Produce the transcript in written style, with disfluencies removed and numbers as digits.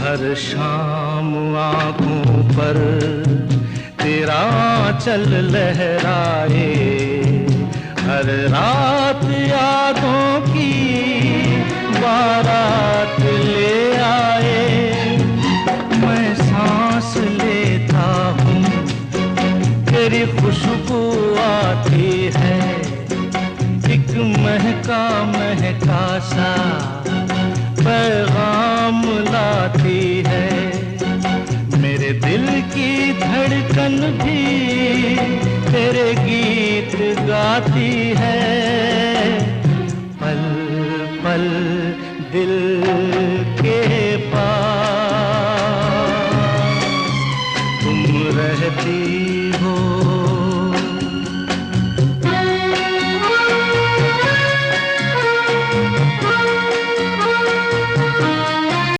हर शाम आँखों पर तेरा आंचल लहराए, हर रात यादों की बारात ले आए। मैं सांस लेता हूँ तेरी खुशबू आती है, एक महका महका सा पैगाम लाती है। मेरे दिल की धड़कन भी तेरे गीत गाती है।